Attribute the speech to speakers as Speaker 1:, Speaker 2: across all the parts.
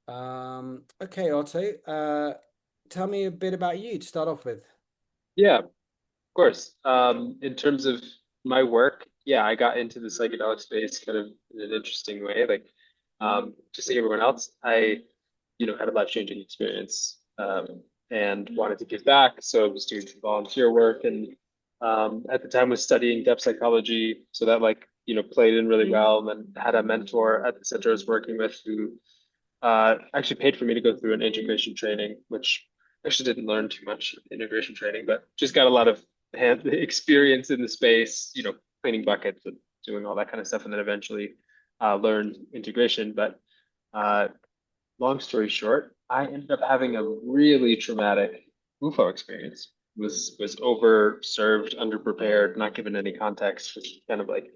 Speaker 1: Okay, Otto. Tell me a bit about you to start off with.
Speaker 2: Yeah, of course. In terms of my work, yeah, I got into the psychedelic space kind of in an interesting way. Just like everyone else, I had a life-changing experience, and wanted to give back. So I was doing some volunteer work, and at the time was studying depth psychology. So that played in really well. And then had a mentor at the center I was working with who actually paid for me to go through an integration training, which actually didn't learn too much integration training, but just got a lot of hand experience in the space, cleaning buckets and doing all that kind of stuff, and then eventually learned integration. But uh, long story short, I ended up having a really traumatic Bufo experience. Was overserved, underprepared, not given any context, which is kind of like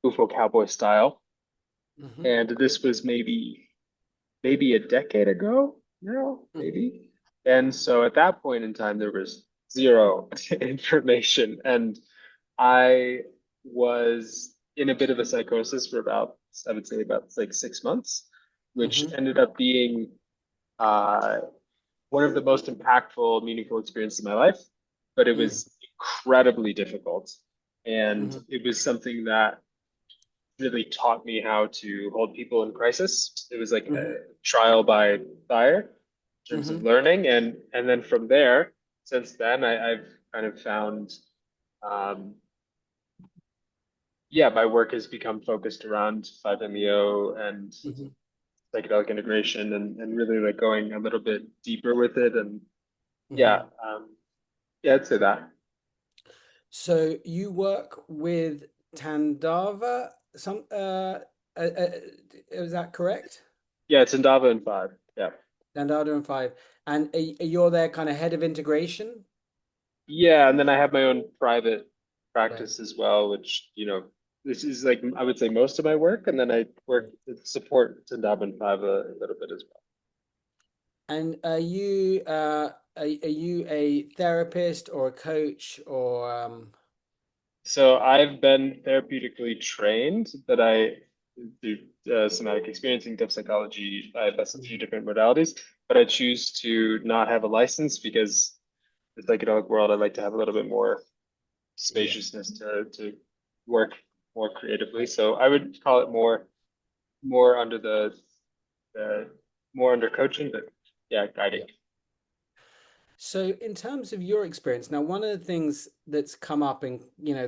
Speaker 2: Bufo cowboy style.
Speaker 1: Hmm.
Speaker 2: And this was maybe a decade ago now,
Speaker 1: Hmm.
Speaker 2: maybe. And so at that point in time, there was zero information. And I was in a bit of a psychosis for I would say about like 6 months, which
Speaker 1: Hmm.
Speaker 2: ended up being uh, one of the most impactful, meaningful experiences of my life. But it
Speaker 1: Hmm.
Speaker 2: was incredibly difficult. And
Speaker 1: Hmm.
Speaker 2: it was something that really taught me how to hold people in crisis. It was like a
Speaker 1: Hmm.
Speaker 2: trial by fire in terms of
Speaker 1: Hmm.
Speaker 2: learning, and then from there, since then, I've kind of found, um, yeah, my work has become focused around 5MEO and
Speaker 1: Hmm.
Speaker 2: psychedelic integration, and really like going a little bit deeper with it, and yeah,
Speaker 1: Hmm.
Speaker 2: yeah, I'd say that.
Speaker 1: So you work with Tandava. Uh, uh, is that correct?
Speaker 2: Yeah, it's Indava and five. Yeah.
Speaker 1: Tandava and five, and you're their kind of head of integration,
Speaker 2: Yeah, and then I have my own private
Speaker 1: right?
Speaker 2: practice as well, which, this is like I would say most of my work, and then I work support Sundab and Fiva a little bit as well.
Speaker 1: And are you a therapist or a coach or
Speaker 2: So I've been therapeutically trained, but I do somatic experiencing, depth psychology. I have a few
Speaker 1: Mhm.
Speaker 2: different modalities, but I choose to not have a license because the psychedelic world, I like to have a little bit more
Speaker 1: Yeah,
Speaker 2: spaciousness to work more creatively.
Speaker 1: right.
Speaker 2: So I would call it more under the more under coaching, but yeah, guiding.
Speaker 1: Yeah. So in terms of your experience, now one of the things that's come up in,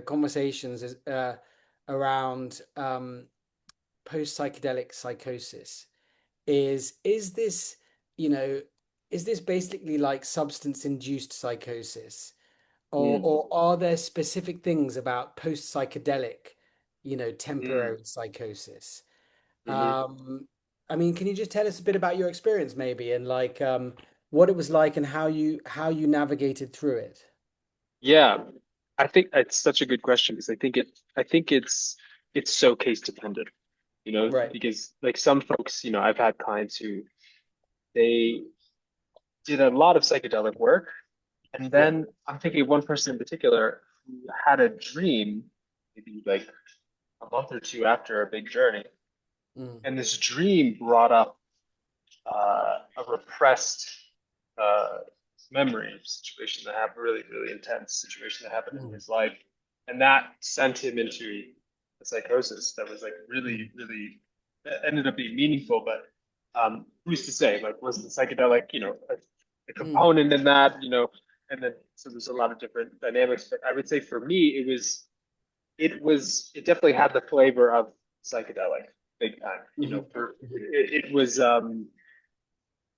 Speaker 1: conversations is around post psychedelic psychosis is this, you know, is this basically like substance induced psychosis?
Speaker 2: Mm,
Speaker 1: Or are there specific things about post psychedelic,
Speaker 2: mm,
Speaker 1: temporary psychosis?
Speaker 2: hmm.
Speaker 1: I mean, can you just tell us a bit about your experience maybe and like what it was like and how you navigated through it?
Speaker 2: Yeah, I think it's such a good question because I think it's so case dependent,
Speaker 1: Right.
Speaker 2: because like some folks, I've had clients who they did a lot of psychedelic work, and
Speaker 1: Yeah.
Speaker 2: then I'm thinking of one person in particular who had a dream, maybe like a month or two after a big journey,
Speaker 1: Mm,
Speaker 2: and this dream brought up a repressed uh, memory situation that happened, really, really intense situation that happened in
Speaker 1: mm,
Speaker 2: his life. And that sent him into a psychosis that was like
Speaker 1: mm,
Speaker 2: really, really, that ended up being meaningful. But who's to say, like, was the psychedelic, a
Speaker 1: mm,
Speaker 2: component in that, and then so there's a lot of different dynamics. But I would say for me, it definitely had the flavor of psychedelic big time.
Speaker 1: mhm, mhm,
Speaker 2: It was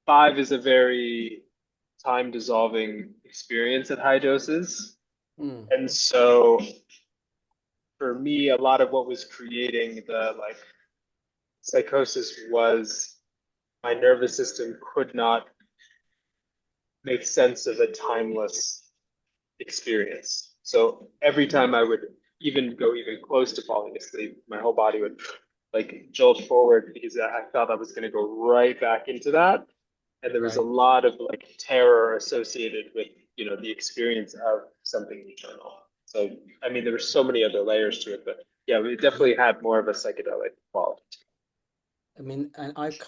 Speaker 2: five is a very time dissolving experience at high doses.
Speaker 1: mm,
Speaker 2: And so for me, a lot of what was creating the like psychosis was my nervous system could not make sense of a timeless experience. So every time I would even go even close to falling asleep, my whole body would like jolt forward because I thought I was going to go right back into that. And there was a
Speaker 1: right.
Speaker 2: lot of like terror associated with, the experience of something eternal. So, I mean, there were so many other layers to it, but yeah, it definitely
Speaker 1: Yeah.
Speaker 2: had more of a psychedelic quality.
Speaker 1: I mean, and I've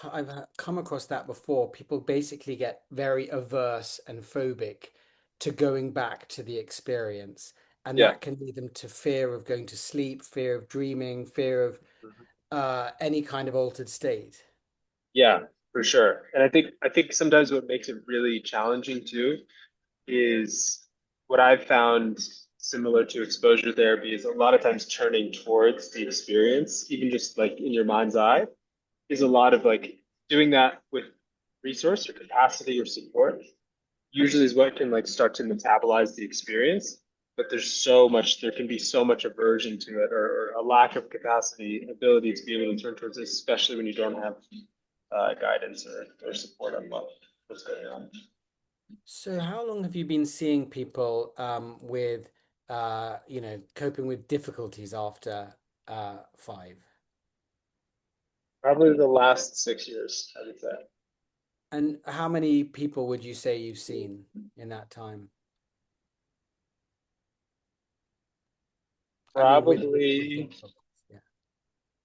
Speaker 1: come across that before. People basically get very averse and phobic to going back to the experience, and
Speaker 2: Yeah.
Speaker 1: that can lead them to fear of going to sleep, fear of dreaming, fear of
Speaker 2: Mhm.
Speaker 1: any kind of altered state.
Speaker 2: Yeah, for sure. And I think sometimes what makes it really challenging too is what I've found similar to exposure therapy is a lot of times turning towards the experience, even just like in your mind's eye, is a lot of like doing that with resource or capacity or support usually is what can like start to metabolize the experience. But there can be so much aversion to it or a lack of capacity, ability to be able to turn towards it, especially when you don't have guidance or support on what's going on.
Speaker 1: So, how long have you been seeing people with, coping with difficulties after five?
Speaker 2: Probably the last 6 years, I would say.
Speaker 1: And how many people would you say you've seen in that time? I mean, with
Speaker 2: Probably,
Speaker 1: difficulties, yeah,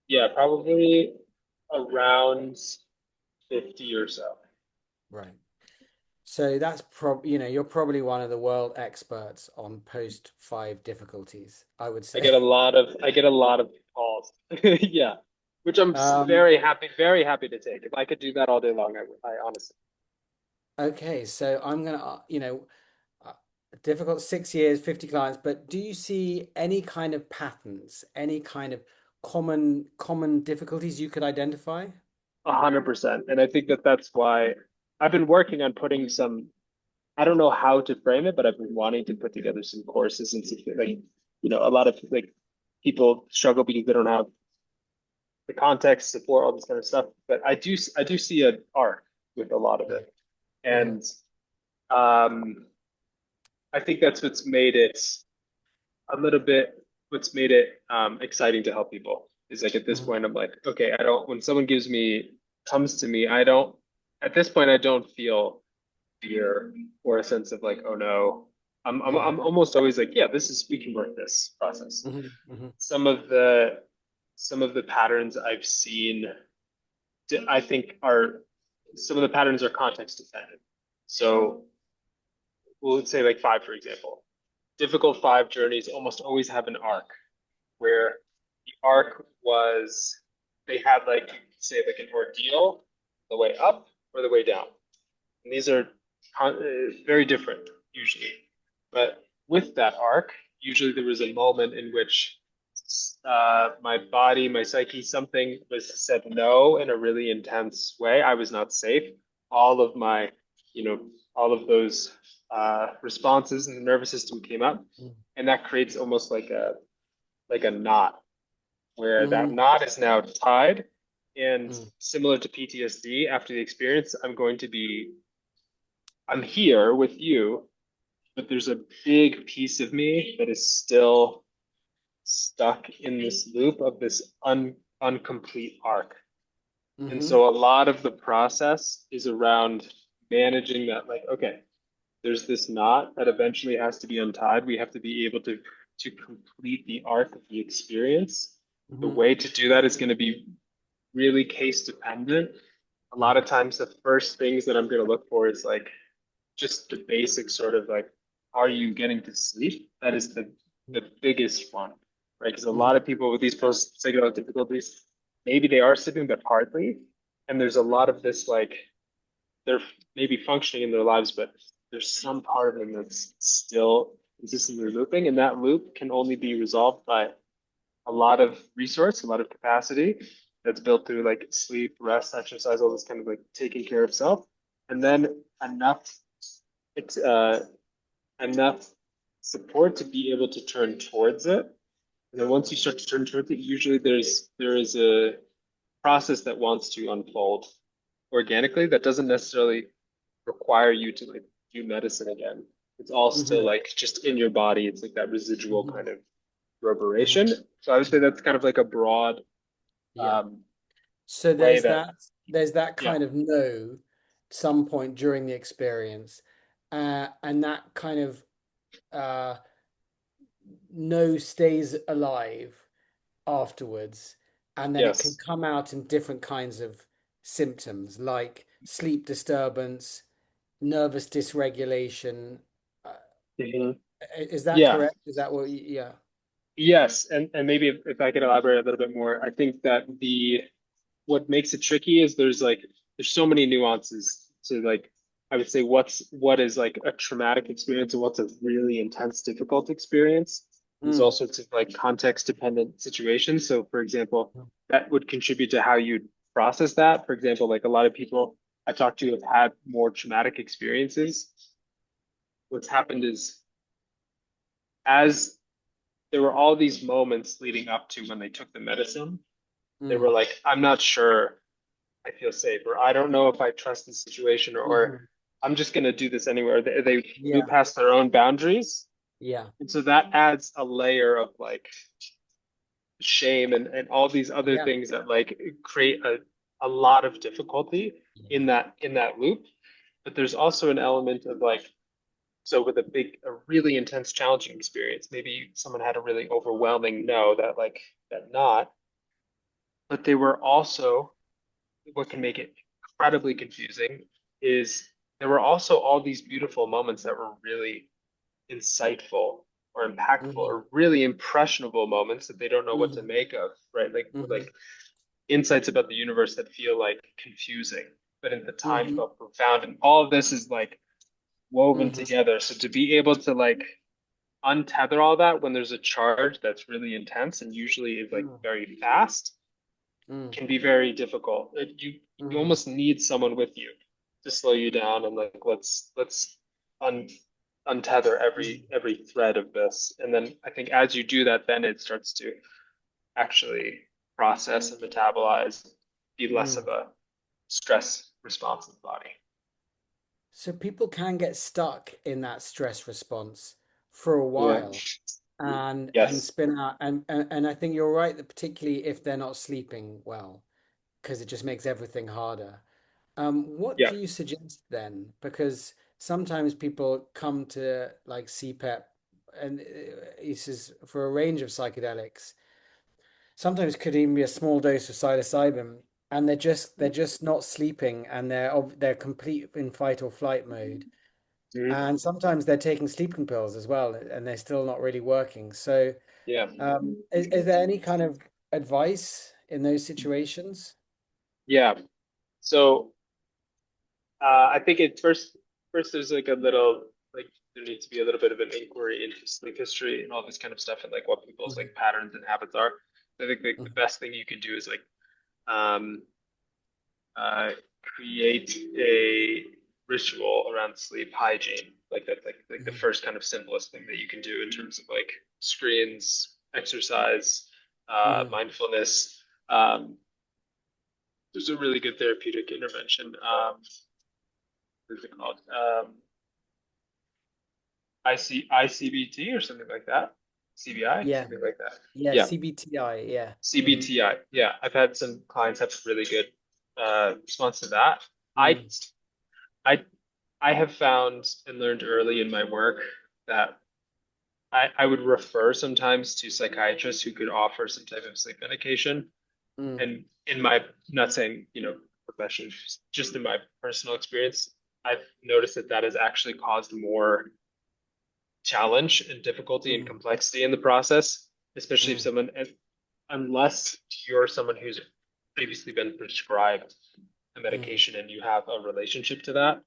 Speaker 2: yeah, probably around 50 or so.
Speaker 1: right. So that's you're probably one of the world experts on post five difficulties, I would
Speaker 2: I
Speaker 1: say.
Speaker 2: get a lot of calls. Yeah, which I'm
Speaker 1: Um,
Speaker 2: very happy to take. If I could do that all day long, I would. I honestly.
Speaker 1: okay, so I'm gonna, uh, difficult 6 years, 50 clients, but do you see any kind of patterns, any kind of common difficulties you could identify?
Speaker 2: 100%. And I think that that's why I've been working on putting some, I don't know how to frame it, but I've been wanting to put together some courses and some, like, a lot of like people struggle because they don't have the context, support, all this kind of stuff. But I do see an arc with a lot of
Speaker 1: Yeah.
Speaker 2: it.
Speaker 1: Uh-huh.
Speaker 2: And um, I think that's a little bit, what's made it exciting to help people is like at this
Speaker 1: Mhm.
Speaker 2: point, I'm like, okay, when someone comes to me, at this point, I don't feel fear or a sense of like, oh no.
Speaker 1: Yeah.
Speaker 2: I'm almost always like, yeah, we can work this process.
Speaker 1: Hmm. Hmm.
Speaker 2: Some of the, some of the patterns I've seen, I think some of the patterns are context dependent. So we'll say like five, for example. Difficult five journeys almost always have an arc where the arc was they had like say like an ordeal the way up or the way down. And these are very different usually. But with that arc, usually there was a moment in which my body, my psyche, something was said no in a really intense way. I was not safe. All of my, you know, all of those responses in the nervous system came up, and that creates almost like a knot where that
Speaker 1: Hmm.
Speaker 2: knot is now tied. And
Speaker 1: Hmm.
Speaker 2: similar to PTSD, after the experience, I'm here with you, but there's a big piece of me that is still stuck in this loop of this uncomplete arc. And
Speaker 1: Hmm.
Speaker 2: so a lot of the process is around managing that, like, okay, there's this knot that eventually has to be untied. We have to be able to complete the arc of the experience. The
Speaker 1: Hmm.
Speaker 2: way to do that is going to be really case dependent. A lot of
Speaker 1: Hmm.
Speaker 2: times, the first things that I'm going to look for is like just the basic sort of like, are you getting to sleep? That is the biggest one, right? Because a lot
Speaker 1: Hmm.
Speaker 2: of people with these post psychedelic difficulties, maybe they are sleeping, but hardly. And there's a lot of this like they're maybe functioning in their lives, but there's some part of them that's still consistently looping, and that loop can only be resolved by a lot of resource, a lot of capacity that's built through like sleep, rest, exercise, all this kind of like taking care of self, and then enough it's enough support to be able to turn towards it. And then once you start to turn towards it, usually there is a process that wants to unfold organically that doesn't necessarily require you to like do medicine again. It's all still
Speaker 1: Hmm.
Speaker 2: like just in your body. It's like that residual
Speaker 1: Hmm.
Speaker 2: kind of
Speaker 1: Hmm.
Speaker 2: reverberation. So I would say that's kind of like a broad
Speaker 1: Yeah.
Speaker 2: um,
Speaker 1: So
Speaker 2: way that,
Speaker 1: there's that
Speaker 2: yeah,
Speaker 1: kind of no some point during the experience, and that kind of no stays alive afterwards. and then it can
Speaker 2: Yes.
Speaker 1: come out in different kinds of symptoms like sleep disturbance, nervous dysregulation. Uh,
Speaker 2: Mhm.
Speaker 1: is that
Speaker 2: Yeah.
Speaker 1: correct? Is that what yeah.
Speaker 2: Yes. And maybe if I could elaborate a little bit more, I think that what makes it tricky is there's so many nuances to like I would say what is like a traumatic experience and what's a really intense, difficult experience. There's all
Speaker 1: Mm,
Speaker 2: sorts of like context dependent situations. So for example, that would contribute to how you process that. For example, like a lot of people I talk to have had more traumatic experiences. What's happened is as there were all these moments leading up to when they took the medicine, they were
Speaker 1: mm,
Speaker 2: like, I'm not sure I feel safe, or I don't know if I trust the situation, or
Speaker 1: hmm.
Speaker 2: I'm just going to do this anywhere. They move
Speaker 1: Yeah,
Speaker 2: past their own boundaries.
Speaker 1: yeah,
Speaker 2: And so that adds a layer of like shame and all these other
Speaker 1: yeah,
Speaker 2: things that like create a lot of difficulty
Speaker 1: yeah.
Speaker 2: in that loop. But there's also an element of like, so with a really intense, challenging experience, maybe someone had a really overwhelming no that like, that not, but they were also what can make it incredibly confusing is there were also all these beautiful moments that were really insightful or impactful
Speaker 1: Mm,
Speaker 2: or really impressionable moments that they don't know what to
Speaker 1: mm,
Speaker 2: make of, right?
Speaker 1: mm,
Speaker 2: Like insights about the universe that feel like confusing, but at the time
Speaker 1: mm,
Speaker 2: felt profound. And all of this is like woven
Speaker 1: mm,
Speaker 2: together. So to be able to like untether all that when there's a charge that's really intense and usually is like
Speaker 1: mm,
Speaker 2: very fast
Speaker 1: mm,
Speaker 2: can be very difficult. You
Speaker 1: mm,
Speaker 2: almost need someone with you to slow you down and like let's un, untether
Speaker 1: mm,
Speaker 2: every thread of this. And then I think as you do that, then it starts to actually process and metabolize, be less of
Speaker 1: mm.
Speaker 2: a stress responsive body.
Speaker 1: So people can get stuck in that stress response for a
Speaker 2: Yeah.
Speaker 1: while and
Speaker 2: Yes.
Speaker 1: spin out and I think you're right that particularly if they're not sleeping well, because it just makes everything harder. What
Speaker 2: Yeah.
Speaker 1: do you suggest then? Because sometimes people come to like CPEP and this is for a range of psychedelics. Sometimes could even be a small dose of psilocybin, and they're just not sleeping, and they're complete in fight or flight mode.
Speaker 2: Mhm.
Speaker 1: And sometimes they're taking sleeping pills as well, and they're still not really working. So,
Speaker 2: Yeah.
Speaker 1: is there any kind of advice in those situations?
Speaker 2: Yeah. So I think it first there's like a little like there needs to be a little bit of an inquiry into sleep history and all this kind of stuff and like what people's
Speaker 1: Mhm,
Speaker 2: like patterns and habits are. I think like the
Speaker 1: mhm,
Speaker 2: best thing you can do is like um, uh, create a ritual around sleep hygiene. Like that's like the
Speaker 1: mhm,
Speaker 2: first kind of simplest thing that you can do in terms of like screens, exercise,
Speaker 1: mhm.
Speaker 2: mindfulness. There's a really good therapeutic intervention. What is it called? ICBT or something like that. CBI,
Speaker 1: Yeah,
Speaker 2: something like that.
Speaker 1: yeah,
Speaker 2: Yeah,
Speaker 1: CBTI, yeah. Hmm.
Speaker 2: CBTI. Yeah, I've had some clients have really good response to that. I
Speaker 1: Mm,
Speaker 2: I I have found and learned early in my work that I would refer sometimes to psychiatrists who could offer some type of sleep medication.
Speaker 1: mm,
Speaker 2: And in my, not saying, profession, just in my personal experience, I've noticed that that has actually caused more challenge and difficulty and
Speaker 1: mm,
Speaker 2: complexity in the process, especially if
Speaker 1: mm,
Speaker 2: someone, unless you're someone who's previously been prescribed a
Speaker 1: mm,
Speaker 2: medication and you have a relationship to that.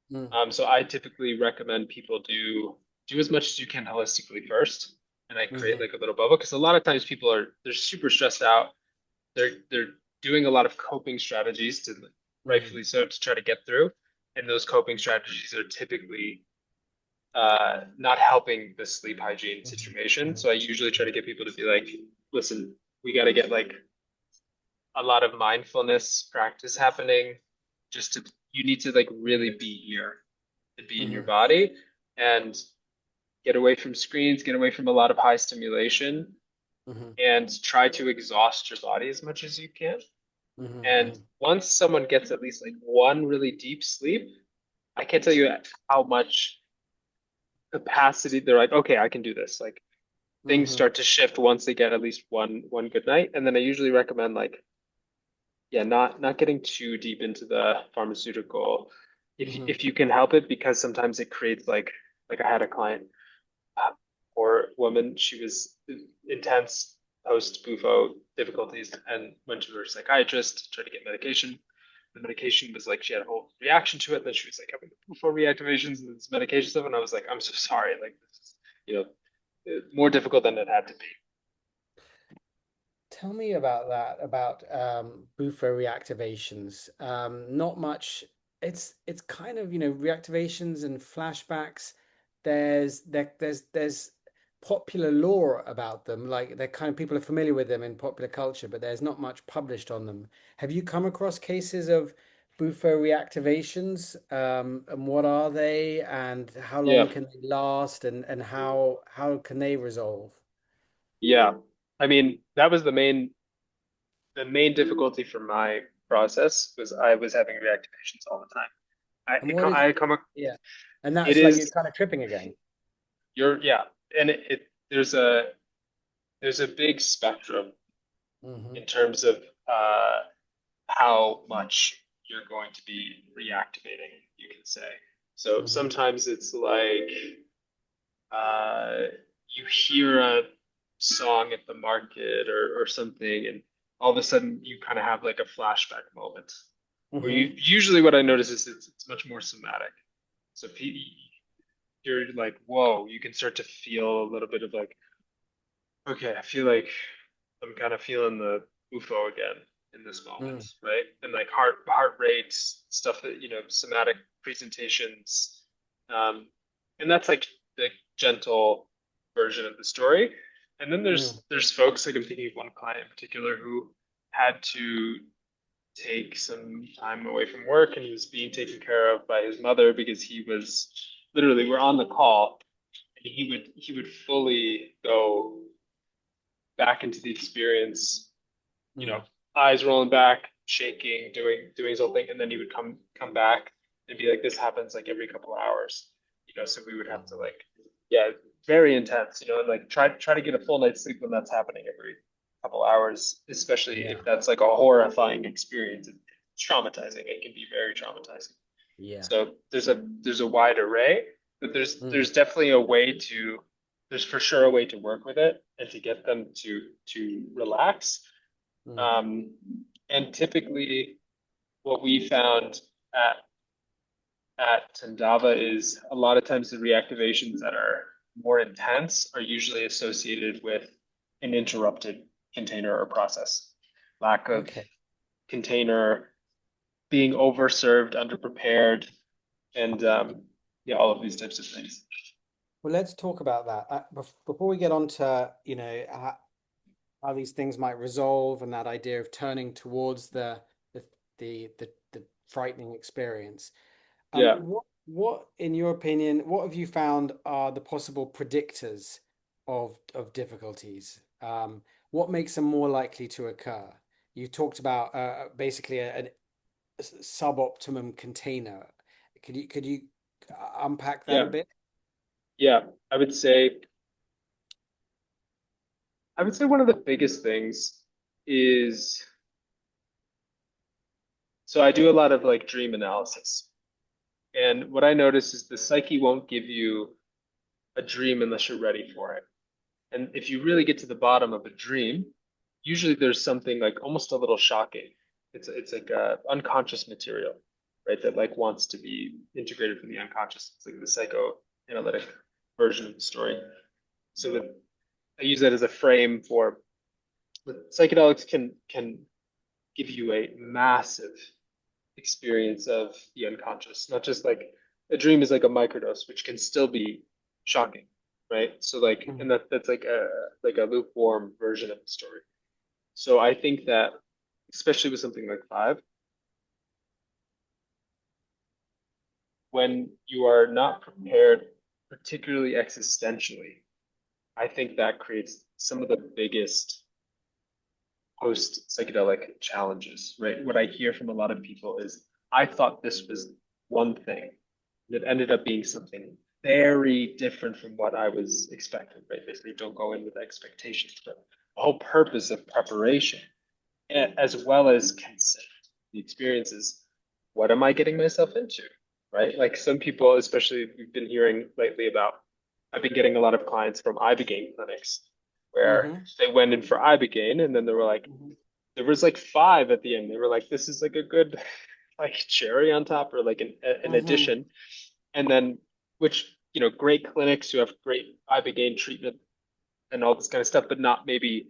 Speaker 1: mm,
Speaker 2: So I typically recommend people do as much as you can holistically first, and I create
Speaker 1: mhm,
Speaker 2: like a little bubble because a lot of times people they're super stressed out. They're doing a lot of coping strategies to
Speaker 1: mm,
Speaker 2: rightfully so to try to get through, and those coping strategies are typically not helping the sleep hygiene
Speaker 1: mhm,
Speaker 2: situation.
Speaker 1: mhm,
Speaker 2: So I usually try to get people to be like, listen, we got to get like a lot of mindfulness practice happening. Just to, you need to like
Speaker 1: mhm,
Speaker 2: really be here and be in your
Speaker 1: mhm,
Speaker 2: body and get away from screens, get away from a lot of high stimulation,
Speaker 1: mhm,
Speaker 2: and try to exhaust your body as much as you can.
Speaker 1: mhm,
Speaker 2: And
Speaker 1: mhm,
Speaker 2: once someone gets at least like one really deep sleep, I can't tell you how much capacity they're like, okay, I can do this. Like things
Speaker 1: Mm-hmm.
Speaker 2: start to shift once they get at least one good night. And then I usually recommend like, yeah, not getting too deep into the pharmaceutical
Speaker 1: Mm-hmm.
Speaker 2: if you can help it, because sometimes it creates like I had a client or woman, she was intense post Bufo difficulties and went to her psychiatrist, tried to get medication. The medication was like she had a whole reaction to it. Then she was like having Bufo reactivations and this medication stuff, and I was like, I'm so sorry. Like this is, you know, more difficult than it had to be.
Speaker 1: Tell me about that, about Bufo reactivations. Not much. It's kind of, reactivations and flashbacks. There's popular lore about them. Like they're kind of people are familiar with them in popular culture, but there's not much published on them. Have you come across cases of Bufo reactivations? And what are they, and how
Speaker 2: Yeah,
Speaker 1: long can they last, and how can they resolve?
Speaker 2: yeah. I mean, that was the main difficulty for my process was I was having reactivations all the time.
Speaker 1: And what is,
Speaker 2: I come
Speaker 1: yeah. And
Speaker 2: it
Speaker 1: that's like you're
Speaker 2: is
Speaker 1: kind of tripping again.
Speaker 2: you're yeah, and there's a big spectrum
Speaker 1: Hmm.
Speaker 2: in terms of uh, how much you're going to be reactivating, you can say. So
Speaker 1: Hmm.
Speaker 2: sometimes it's like uh, you hear a song at the market or something, and all of a sudden you kind of have like a flashback moment. Where you
Speaker 1: Hmm.
Speaker 2: usually what I notice is it's much more somatic. So if you're like, whoa, you can start to feel a little bit of like, okay, I feel like I'm kind of feeling the UFO again in this moment,
Speaker 1: Mm.
Speaker 2: right? And like heart rates, stuff that, somatic presentations. Um, and that's like the gentle version of the story. And then
Speaker 1: Mm.
Speaker 2: there's folks like I'm thinking of one client in particular who had to take some time away from work and he was being taken care of by his mother because he was literally we're on the call and he would fully go back into the experience, you know,
Speaker 1: Mm.
Speaker 2: eyes rolling back, shaking, doing his whole thing, and then he would come back and be like, this happens like every couple of hours, so we would have to
Speaker 1: Wow.
Speaker 2: like, yeah, very intense, and like try to get a full night's sleep when that's happening every couple hours, especially
Speaker 1: Yeah.
Speaker 2: if that's like a horrifying experience. It's traumatizing. It can be very traumatizing.
Speaker 1: Yeah.
Speaker 2: So there's a wide array, but
Speaker 1: Mm.
Speaker 2: there's definitely a way to there's for sure a way to work with it and to get them to relax.
Speaker 1: Mm.
Speaker 2: Um, and typically, what we found at at Tandava is a lot of times the reactivations that are more intense are usually associated with an interrupted container or process, lack of
Speaker 1: Okay.
Speaker 2: container, being overserved, underprepared, and yeah, all of these types of things.
Speaker 1: Well, let's talk about that. Before we get on to, how these things might resolve and that idea of turning towards the the frightening experience.
Speaker 2: Yeah,
Speaker 1: What in your opinion, what have you found are the possible predictors of difficulties? What makes them more likely to occur? You talked about basically a suboptimum container. Could you unpack that a
Speaker 2: yeah,
Speaker 1: bit?
Speaker 2: yeah. I would say one of the biggest things is so I do a lot of like dream analysis. And what I notice is the psyche won't give you a dream unless you're ready for it. And if you really get to the bottom of a dream, usually there's something like almost a little shocking. It's like unconscious material, right? That like wants to be integrated from the unconscious. It's like the psychoanalytic version of the story. So that I use that as a frame for psychedelics can give you a massive experience of the unconscious, not just like a dream is like a microdose, which can still be shocking, right? So like,
Speaker 1: Mhm.
Speaker 2: and that's like a lukewarm version of the story. So I think that especially with something like five, when you are not prepared, particularly existentially, I think that creates some of the biggest post psychedelic challenges, right? What I hear from a lot of people is, I thought this was one thing, and it ended up being something very different from what I was expecting, right? Basically, don't go in with expectations, but the whole purpose of preparation, as well as consent, the experiences, what am I getting myself into, right? Like some people, especially we've been hearing lately about, I've been getting a lot of clients from Ibogaine clinics where
Speaker 1: Mm-hmm.
Speaker 2: they went in for Ibogaine and then they were like,
Speaker 1: Hmm.
Speaker 2: there was like five at the end. They were like, this is like a good like cherry on top or like an
Speaker 1: Hmm.
Speaker 2: addition. And then, which, great clinics who have great ibogaine treatment and all this kind of stuff, but not maybe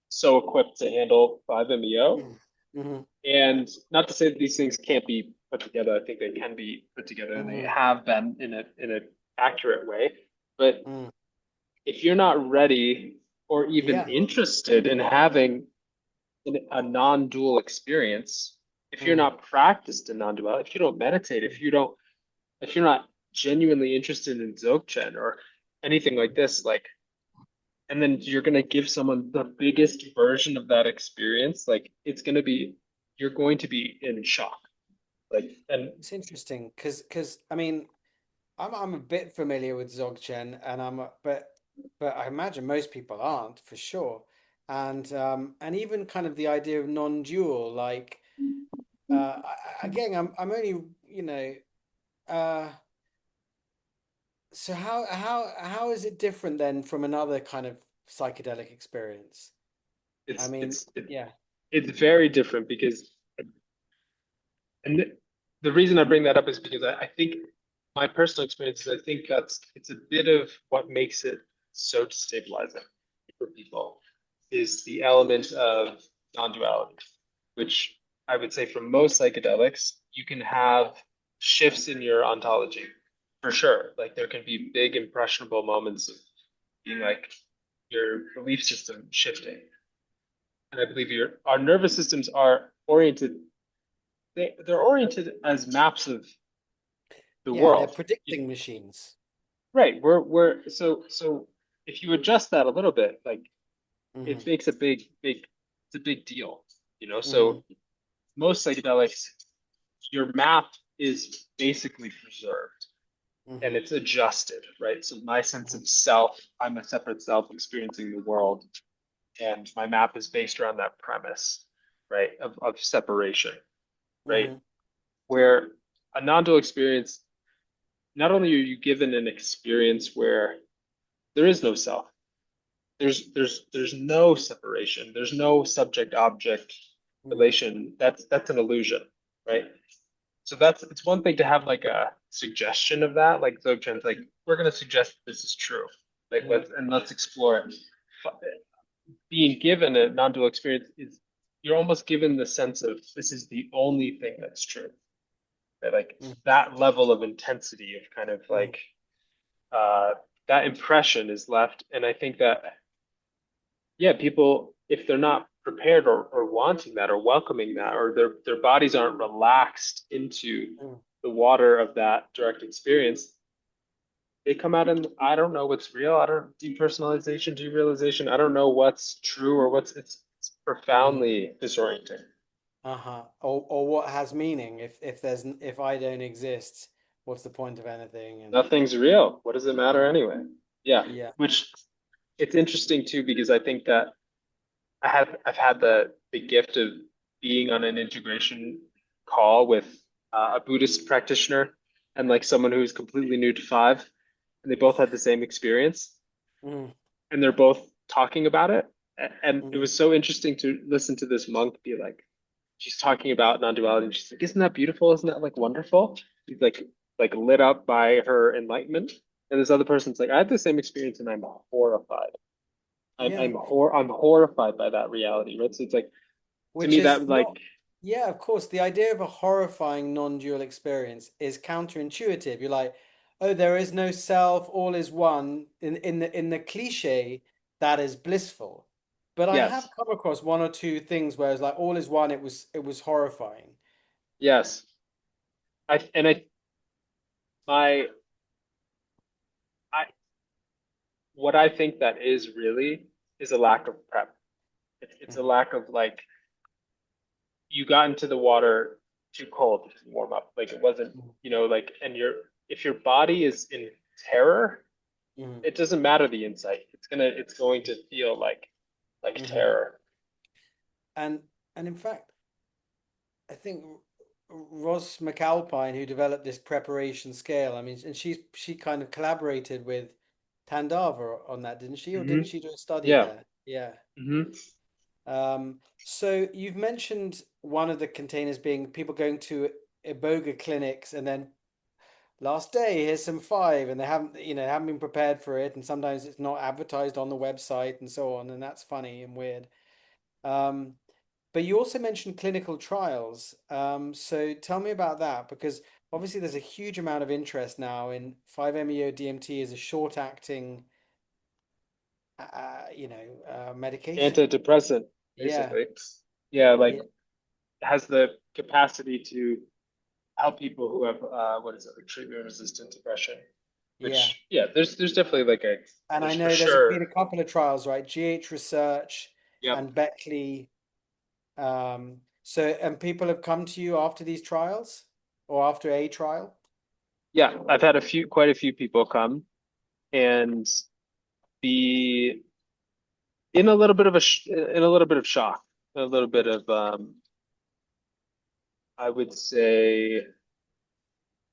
Speaker 2: so equipped to handle 5-MeO.
Speaker 1: Hmm.
Speaker 2: And not to say that these things can't be put together. I think they can be put together and they
Speaker 1: Hmm.
Speaker 2: have been in an accurate way. But
Speaker 1: Mm.
Speaker 2: if you're not ready or even
Speaker 1: Yeah.
Speaker 2: interested in having a non-dual experience, if you're
Speaker 1: Mm.
Speaker 2: not practiced in non-dual, if you don't meditate, if you're not genuinely interested in Dzogchen or anything like this, like, and then you're gonna give someone the biggest version of that experience, like you're going to be in shock. Like, and
Speaker 1: It's interesting because I mean I'm a bit familiar with Dzogchen and but I imagine most people aren't for sure. And even kind of the idea of non-dual, like again, I'm only, uh so how is it different then from another kind of psychedelic experience? I
Speaker 2: it's
Speaker 1: mean,
Speaker 2: it's it,
Speaker 1: yeah.
Speaker 2: it's very different because, and the reason I bring that up is because I think my personal experience is I think it's a bit of what makes it so destabilizing for people is the element of non-duality, which I would say for most psychedelics, you can have shifts in your ontology for sure. Like there can be big impressionable moments of being like your belief system shifting. And I believe our nervous systems are oriented, they're oriented as maps of the
Speaker 1: Yeah, they're
Speaker 2: world.
Speaker 1: predicting machines.
Speaker 2: Right. So if you adjust that a little bit, like
Speaker 1: Hmm.
Speaker 2: it makes a it's a big deal,
Speaker 1: Hmm.
Speaker 2: So most psychedelics, your map is basically preserved and
Speaker 1: Hmm.
Speaker 2: it's adjusted, right? So my sense of self, I'm a separate self experiencing the world, and my map is based around that premise, right? Of separation, right?
Speaker 1: Hmm.
Speaker 2: Where a non-dual experience, not only are you given an experience where there is no self, there's no separation, there's no subject object
Speaker 1: Hmm.
Speaker 2: relation. That's an illusion, right? So it's one thing to have like a suggestion of that, like Dzogchen's like, we're gonna suggest this is true. Like let's explore it. Being given a non-dual experience is, you're almost given the sense of this is the only thing that's true. Right? Like that level of intensity of kind of
Speaker 1: Hmm.
Speaker 2: like uh that impression is left. And I think that, yeah, people, if they're not prepared or wanting that or welcoming that, or their bodies aren't relaxed into
Speaker 1: Hmm.
Speaker 2: the water of that direct experience, they come out and I don't know what's real. I don't depersonalization, derealization. I don't know what's true or it's
Speaker 1: Hmm.
Speaker 2: profoundly disorienting.
Speaker 1: Uh-huh. Or what has meaning if I don't exist, what's the point of anything? And
Speaker 2: Nothing's real. What does it matter
Speaker 1: yeah,
Speaker 2: anyway? Yeah,
Speaker 1: yeah.
Speaker 2: which it's interesting too because I think that I've had the gift of being on an integration call with a Buddhist practitioner and like someone who's completely new to five, and they both had the same experience,
Speaker 1: Mm.
Speaker 2: and they're both talking about it. And it
Speaker 1: Mm.
Speaker 2: was so interesting to listen to this monk be like, she's talking about non-duality, and she's like, "Isn't that beautiful? Isn't that like wonderful?" She's like lit up by her enlightenment, and this other person's like, "I had the same experience, and I'm horrified."
Speaker 1: Yeah.
Speaker 2: I'm horrified by that reality, right? So it's like to
Speaker 1: Which
Speaker 2: me
Speaker 1: is
Speaker 2: that
Speaker 1: not,
Speaker 2: like
Speaker 1: yeah, of course, the idea of a horrifying non-dual experience is counterintuitive. You're like, oh, there is no self, all is one. In the cliche, that is blissful. But I have
Speaker 2: yes,
Speaker 1: come across one or two things where it's like all is one, it was horrifying.
Speaker 2: yes. I my I what I think that is really is a lack of prep. It's a
Speaker 1: Mhm.
Speaker 2: lack of like you got into the water too cold to warm up. Like it wasn't, like, and your if your body is in terror,
Speaker 1: Mm-hmm.
Speaker 2: it doesn't matter the insight. It's going to feel like
Speaker 1: Mm-hmm.
Speaker 2: terror.
Speaker 1: And in fact, I think Ross McAlpine, who developed this preparation scale, I mean, and she kind of collaborated with Tandava on that, didn't she? Or didn't
Speaker 2: Hmm.
Speaker 1: she do a study
Speaker 2: Yeah.
Speaker 1: there? Yeah.
Speaker 2: Hmm.
Speaker 1: So you've mentioned one of the containers being people going to iboga clinics and then last day here's some five and they haven't been prepared for it and sometimes it's not advertised on the website and so on and that's funny and weird. Um, but you also mentioned clinical trials. So tell me about that because obviously there's a huge amount of interest now in 5-MeO-DMT as a short-acting, medication.
Speaker 2: Antidepressant,
Speaker 1: Yeah,
Speaker 2: basically. Yeah, like
Speaker 1: yeah,
Speaker 2: has the capacity to help people who have what is it, like treatment resistant depression.
Speaker 1: yeah.
Speaker 2: Which yeah, there's definitely like a
Speaker 1: And I
Speaker 2: there's for
Speaker 1: know there's
Speaker 2: sure.
Speaker 1: been a couple of trials, right? GH Research
Speaker 2: Yep.
Speaker 1: and Beckley. And people have come to you after these trials or after a trial?
Speaker 2: Yeah, I've had quite a few people come and be in a little bit of in a little bit of shock, a little bit
Speaker 1: Mm.
Speaker 2: of I would say,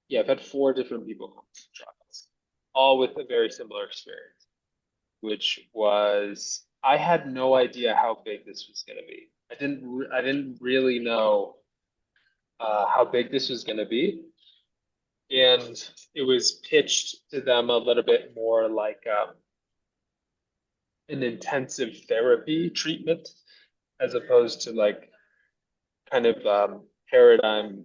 Speaker 2: yeah, I've had four different people come to trials, all with a very similar experience, which was I had no idea how big this was going to be. I didn't really know how big this was going to be, and it was pitched to them a little bit more like an intensive therapy treatment as opposed to like kind of paradigm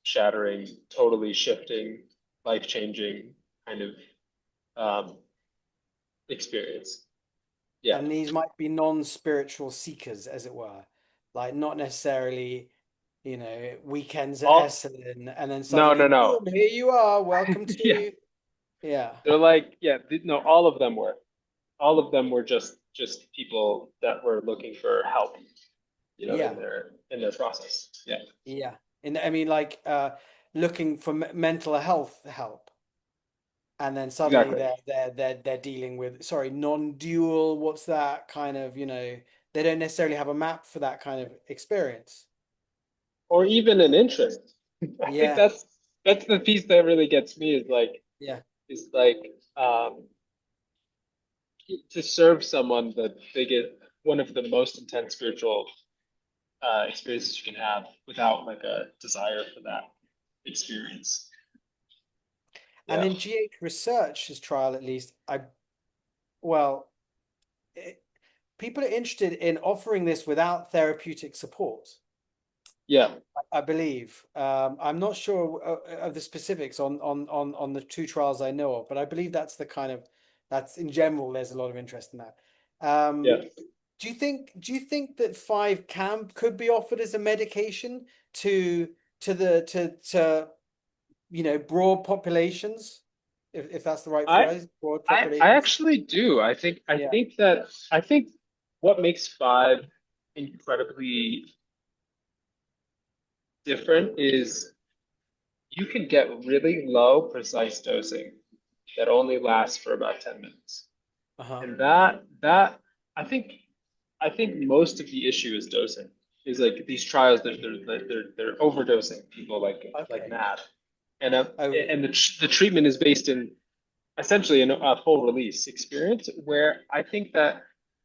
Speaker 2: shattering, totally shifting, life changing kind of um, experience. Yeah.
Speaker 1: And these might be non-spiritual seekers, as it were, like not necessarily, weekends at
Speaker 2: All
Speaker 1: Essendon, and then
Speaker 2: no,
Speaker 1: suddenly,
Speaker 2: no, no.
Speaker 1: boom, here you are. Welcome
Speaker 2: Yeah.
Speaker 1: to, yeah,
Speaker 2: They're like, yeah, no, all of them were. All of them were just people that were looking for help,
Speaker 1: yeah,
Speaker 2: in their process. Yeah.
Speaker 1: yeah. And I mean, like, looking for mental health help, and then suddenly
Speaker 2: Exactly.
Speaker 1: they're dealing with, sorry, non-dual. What's that kind of, they don't necessarily have a map for that kind of experience.
Speaker 2: Or even an interest. I think
Speaker 1: Yeah,
Speaker 2: that's the piece that really gets me
Speaker 1: yeah.
Speaker 2: is like um to serve someone the biggest one of the most intense spiritual experiences you can have without like a desire for that experience.
Speaker 1: And
Speaker 2: Yeah.
Speaker 1: in GH Research's trial, at least, well, it, people are interested in offering this without therapeutic support.
Speaker 2: Yeah.
Speaker 1: I believe. I'm not sure of the specifics on the two trials I know of, but I believe that's in general. There's a lot of interest in that.
Speaker 2: Yeah.
Speaker 1: Do you think that five could be offered as a medication to broad populations, if that's the right
Speaker 2: I
Speaker 1: phrase, broad
Speaker 2: I
Speaker 1: populations?
Speaker 2: actually do.
Speaker 1: Yeah.
Speaker 2: I think what makes five incredibly different is you can get really low precise dosing that only lasts for about 10 minutes.
Speaker 1: Uh-huh.
Speaker 2: And that I think I think most of the issue is dosing. Is like these trials they're overdosing people like
Speaker 1: Okay.
Speaker 2: mad.
Speaker 1: Oh,
Speaker 2: And the treatment is based in essentially a full release experience where I think that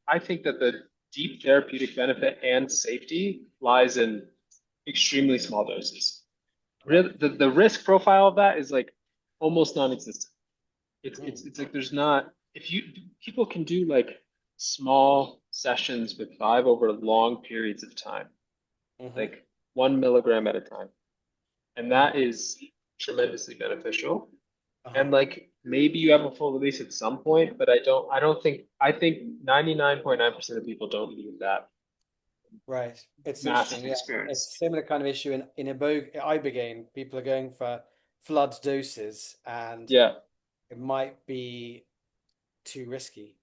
Speaker 2: the deep therapeutic benefit and safety lies in extremely small doses.
Speaker 1: right.
Speaker 2: The risk profile of that is like almost non-existent.
Speaker 1: Mm.
Speaker 2: It's like there's not if you people can do like small sessions with five over long periods of time,
Speaker 1: Mm-hmm.
Speaker 2: like 1 milligram at a time, and
Speaker 1: Mm-hmm.
Speaker 2: that is tremendously beneficial.
Speaker 1: Uh-huh.
Speaker 2: And like maybe you have a full release at some point, but I don't think I think 99.9% of people don't need that
Speaker 1: Right. It's interesting.
Speaker 2: massive
Speaker 1: Yeah. It's
Speaker 2: experience.
Speaker 1: a similar kind of issue in ibogaine. People are going for flood doses and
Speaker 2: Yeah.
Speaker 1: it might be too risky.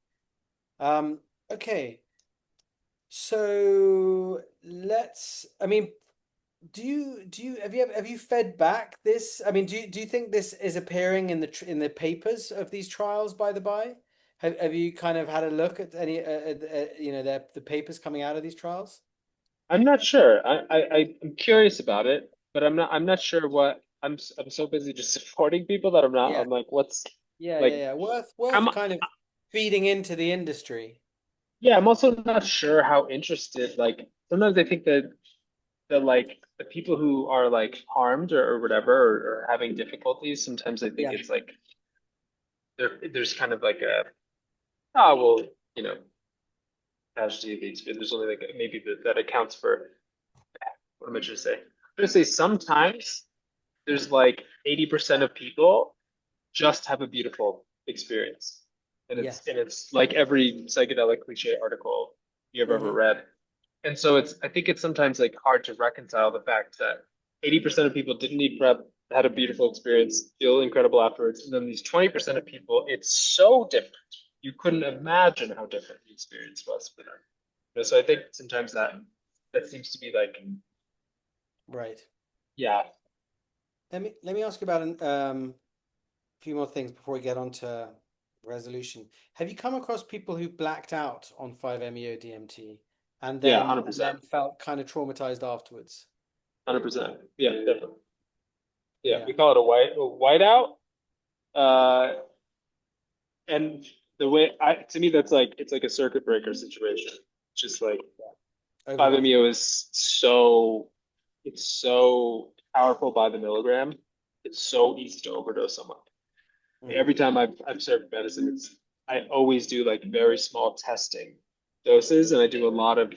Speaker 1: Um, okay. So I mean, have you fed back this? I mean, do you think this is appearing in in the papers of these trials, by the by? Have you kind of had a look at any you know the papers coming out of these trials?
Speaker 2: I'm not sure. I'm curious about it, but I'm not sure what I'm so busy just supporting people that
Speaker 1: Yeah,
Speaker 2: I'm like, what's like
Speaker 1: yeah.
Speaker 2: I'm
Speaker 1: Worth kind of feeding into the industry.
Speaker 2: yeah, I'm also not sure how interested, like sometimes I think that the people who are like harmed or whatever or having difficulties, sometimes I think
Speaker 1: Yeah.
Speaker 2: it's like there's kind of like a oh well, you know, casualty of the experience. There's only like maybe that accounts for what am I trying to say? I'm trying to say sometimes there's like 80% of people just have a beautiful experience.
Speaker 1: Yeah.
Speaker 2: And it's like every psychedelic cliche article you've ever
Speaker 1: Hmm.
Speaker 2: read. And so it's I think it's sometimes like hard to reconcile the fact that 80% of people didn't need prep, had a beautiful experience, feel incredible afterwards. And then these 20% of people, it's so different. You couldn't imagine how different the experience was for them. So I think sometimes that seems to be like,
Speaker 1: Right.
Speaker 2: yeah,
Speaker 1: Let me ask you about a few more things before we get on to resolution. Have you come across people who blacked out on 5-MeO DMT
Speaker 2: yeah,
Speaker 1: and
Speaker 2: 100%.
Speaker 1: then felt kind of traumatized afterwards?
Speaker 2: 100%. Yeah, definitely. Yeah,
Speaker 1: Yeah.
Speaker 2: we call it a whiteout. Uh, and the way to me that's like it's like a circuit breaker situation. Just like
Speaker 1: Overwhelm.
Speaker 2: 5-MeO is so it's so powerful by the milligram. It's so easy to overdose someone.
Speaker 1: Hmm.
Speaker 2: Every time I've served medicine, I always do like very small testing doses, and I do a lot of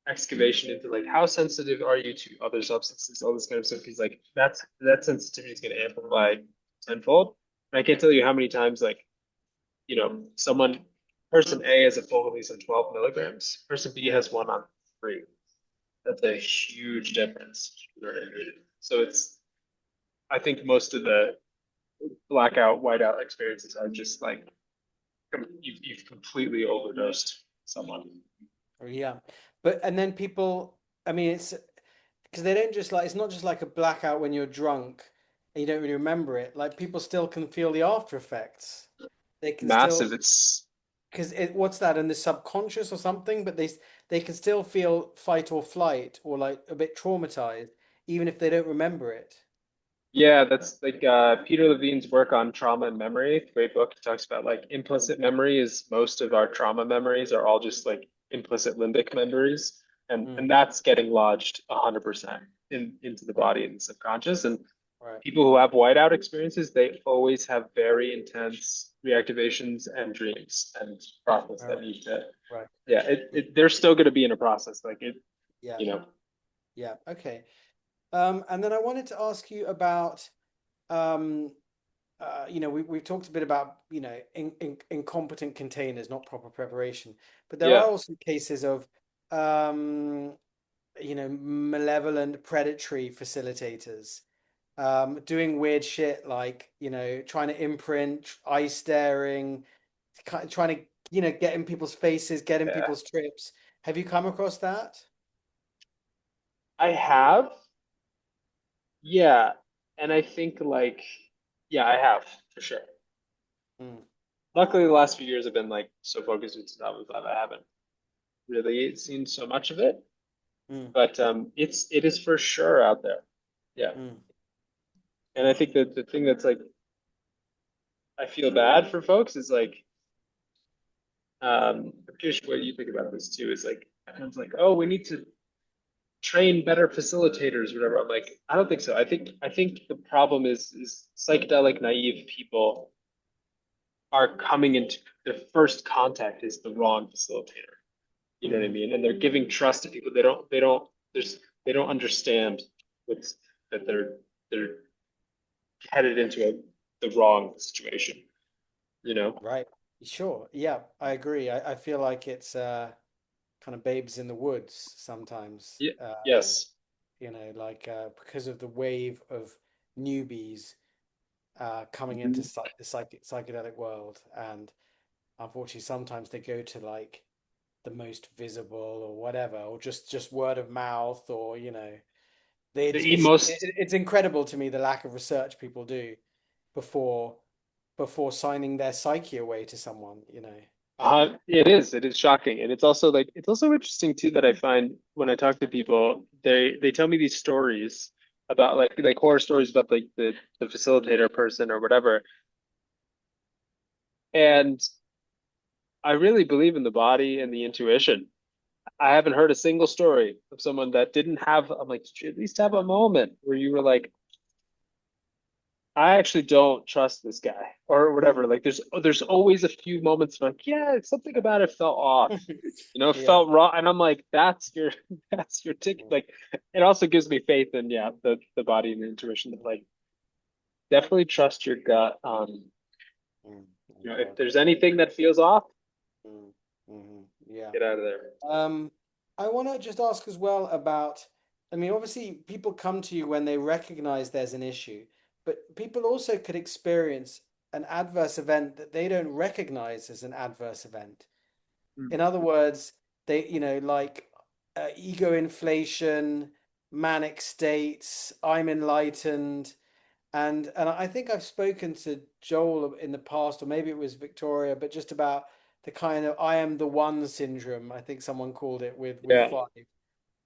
Speaker 2: excavation into like how sensitive are you to other substances, all this kind of stuff. Because like that sensitivity is going to amplify tenfold. And I can't tell you how many times like someone person A has a full release on 12 milligrams, person B
Speaker 1: Mm.
Speaker 2: has one on 3. That's a huge difference. So it's I think most of the blackout, whiteout experiences are just like you've completely overdosed someone.
Speaker 1: Yeah. But and then people, I mean, it's because they don't just like it's not just like a blackout when you're drunk and you don't really remember it. Like people still can feel the after effects. They can
Speaker 2: Massive.
Speaker 1: still
Speaker 2: It's
Speaker 1: because what's that in the subconscious or something, but they can still feel fight or flight or like a bit traumatized even if they don't remember it.
Speaker 2: Yeah, that's like Peter Levine's work on trauma and memory. Great book. He talks about like implicit memory is most of our trauma memories are all just like implicit limbic memories,
Speaker 1: Mm,
Speaker 2: and that's getting lodged 100% into the
Speaker 1: right,
Speaker 2: body and the subconscious. And
Speaker 1: right.
Speaker 2: people who have whiteout experiences, they always have very intense reactivations and dreams and process
Speaker 1: All
Speaker 2: that
Speaker 1: right,
Speaker 2: need to.
Speaker 1: right.
Speaker 2: Yeah, they're still going to be in a process like it.
Speaker 1: Yeah,
Speaker 2: You know.
Speaker 1: yeah. Okay. And then I wanted to ask you about um you know, we've talked a bit about, you know, incompetent containers, not proper preparation, but there are
Speaker 2: Yeah.
Speaker 1: also cases of, um, you know, malevolent predatory facilitators, doing weird shit like, you know, trying to imprint, eye staring, trying to, you know, get in people's faces, get in
Speaker 2: Yeah.
Speaker 1: people's trips. Have you come across that?
Speaker 2: I have. Yeah, and I think like, yeah, I have for sure.
Speaker 1: Mm,
Speaker 2: Luckily, the last few years have been like so focused with 2005, I haven't really seen so much of it.
Speaker 1: mm,
Speaker 2: But it is for sure out there. Yeah,
Speaker 1: mm,
Speaker 2: and I think that the thing that's like I feel bad for folks is like I'm curious what you think about this too. Is like everyone's like, oh, we need to train better facilitators, or whatever. I'm like, I don't think so. I think the problem is psychedelic naive people are coming into their first contact is the wrong facilitator. You know what I
Speaker 1: mm.
Speaker 2: mean? And they're giving trust to people. They don't understand what's that they're headed into the wrong situation. You know?
Speaker 1: Right. Sure. Yeah, I agree. I feel like it's kind of babes in the woods sometimes.
Speaker 2: Yeah. Yes.
Speaker 1: You know, like because of the wave of newbies coming into
Speaker 2: Mhm.
Speaker 1: the psychedelic world, and unfortunately, sometimes they go to like the most visible or whatever, or just word of mouth, or it's
Speaker 2: The most
Speaker 1: it's incredible to me the lack of research people do before signing their psyche away to someone,
Speaker 2: it is shocking. And it's also like, it's also interesting too that I find when I talk to people, they tell me these stories about like horror stories about like the facilitator person or whatever. And I really believe in the body and the intuition. I haven't heard a single story of someone that didn't have, I'm like, did you at least have a moment where you were like, I actually don't trust this guy or whatever.
Speaker 1: Mm.
Speaker 2: Like there's always a few moments like, yeah, something about it felt off. It
Speaker 1: Yeah.
Speaker 2: felt wrong. And I'm like, that's your that's your ticket. Like it also gives me faith in yeah, the body and the intuition that like definitely trust your gut.
Speaker 1: Mm. Oh
Speaker 2: If
Speaker 1: God.
Speaker 2: there's anything that feels off,
Speaker 1: Mm. Yeah.
Speaker 2: get out of there.
Speaker 1: Um, I want to just ask as well about, I mean, obviously people come to you when they recognize there's an issue, but people also could experience an adverse event that they don't recognize as an adverse event.
Speaker 2: Mm.
Speaker 1: In other words, they, like ego inflation, manic states, I'm enlightened. And I think I've spoken to Joel in the past, or maybe it was Victoria, but just about the kind of I am the one syndrome, I think someone called it with
Speaker 2: Yeah.
Speaker 1: five.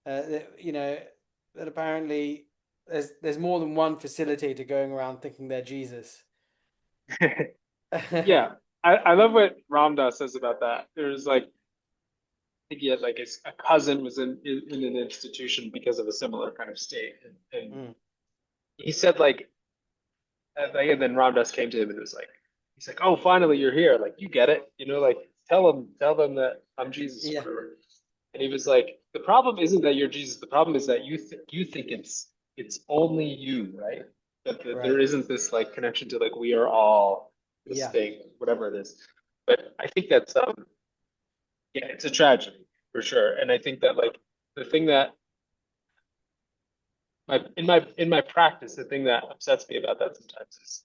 Speaker 1: That apparently there's more than one facilitator going around thinking they're Jesus.
Speaker 2: Yeah. I love what Ramdas says about that. There's like I think he had like his a cousin was in an institution because of a similar kind of state. And
Speaker 1: Mm,
Speaker 2: he said and then Ram Dass came to him and was like, he's like, oh, finally you're here. Like, you get it. Like, tell them that I'm Jesus or
Speaker 1: yeah,
Speaker 2: whatever. And he was like, the problem isn't that you're Jesus. The problem is that you think it's only you, right? That there
Speaker 1: right.
Speaker 2: isn't this like connection to like we are all this
Speaker 1: Yeah.
Speaker 2: thing, whatever it is. But I think that's yeah, it's a tragedy for sure. And I think that like the thing that in my practice, the thing that upsets me about that sometimes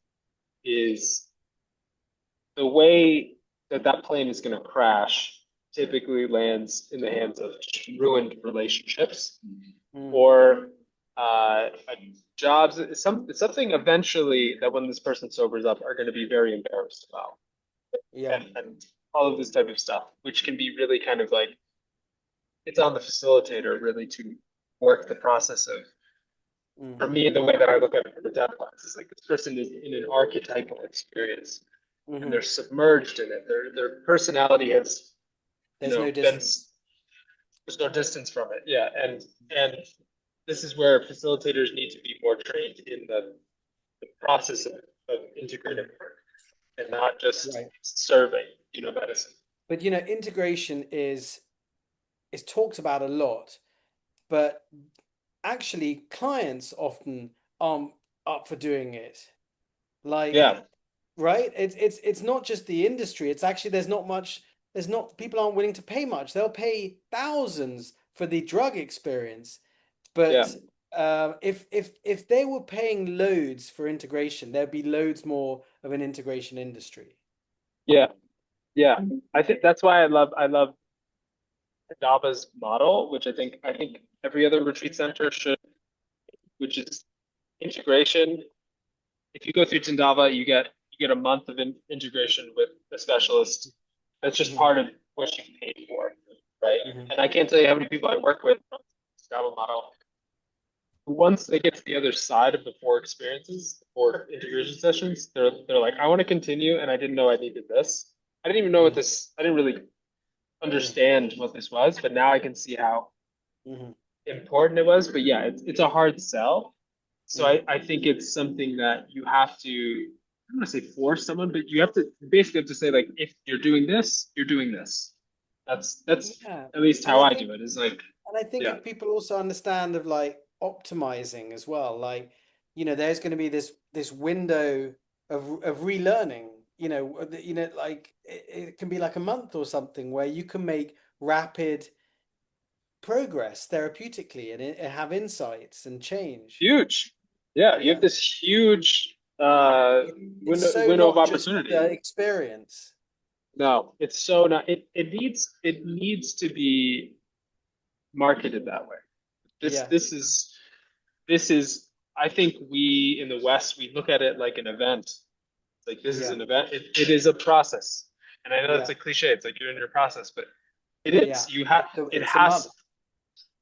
Speaker 2: is the way that that plane is going to crash typically lands in the hands of ruined relationships
Speaker 1: Mm,
Speaker 2: or jobs. Something eventually that when this person sobers up are going to be very embarrassed about,
Speaker 1: yeah.
Speaker 2: and all of this type of stuff, which can be really kind of like it's on the facilitator really to work the process of.
Speaker 1: Mm,
Speaker 2: For me, the way that I look at it for the death class is like this person is in an archetypal experience and
Speaker 1: hmm.
Speaker 2: they're submerged in it. Their personality has,
Speaker 1: There's no
Speaker 2: been
Speaker 1: distance.
Speaker 2: there's no distance from it. Yeah, and this is where facilitators need to be more trained in the process of integrative
Speaker 1: Mm,
Speaker 2: work and not just
Speaker 1: right.
Speaker 2: serving, medicine.
Speaker 1: But integration is talked about a lot, but actually clients often aren't up for doing it. Like,
Speaker 2: Yeah,
Speaker 1: right? It's not just the industry. It's actually there's not people aren't willing to pay much. They'll pay thousands for the drug experience.
Speaker 2: yeah,
Speaker 1: But if they were paying loads for integration, there'd be loads more of an integration industry.
Speaker 2: yeah, yeah. I think that's why I love Daba's model, which I think every other retreat center should, which is integration. If you go through Tindava, you get a month of integration with a specialist. That's just
Speaker 1: Hmm.
Speaker 2: part of what you paid for, right?
Speaker 1: Hmm.
Speaker 2: And I can't tell you how many people I work with from the Tindava model. Once they get to the other side of the four experiences, four integration sessions, they're like, I want to continue, and I didn't know I needed this. I didn't even know what
Speaker 1: Hmm.
Speaker 2: this. I didn't really understand what this was, but now I can see how
Speaker 1: Hmm.
Speaker 2: important it was. But yeah, it's a hard sell. So
Speaker 1: Hmm.
Speaker 2: I think it's something that you have to, I don't want to say force someone, but you have to basically have to say like, if you're doing this, you're doing this. That's
Speaker 1: Yeah.
Speaker 2: at least
Speaker 1: And
Speaker 2: how
Speaker 1: I
Speaker 2: I
Speaker 1: think
Speaker 2: do it. Is like,
Speaker 1: And I think
Speaker 2: yeah,
Speaker 1: if people also understand of like optimizing as well, like, there's going to be this window of relearning, like it can be like a month or something where you can make rapid progress therapeutically and have insights and change.
Speaker 2: huge. Yeah, you have
Speaker 1: Yeah.
Speaker 2: this huge
Speaker 1: It's so
Speaker 2: window of
Speaker 1: not just the
Speaker 2: opportunity.
Speaker 1: experience.
Speaker 2: No, it's so not. It needs to be marketed that way. This
Speaker 1: Yeah,
Speaker 2: this is this is. I think we in the West we look at it like an event. Like this is
Speaker 1: yeah,
Speaker 2: an event. It is a process. And I know it's
Speaker 1: yeah,
Speaker 2: a cliche. It's like you're in your process, but it
Speaker 1: yeah.
Speaker 2: is. You have. It
Speaker 1: It's a month,
Speaker 2: has.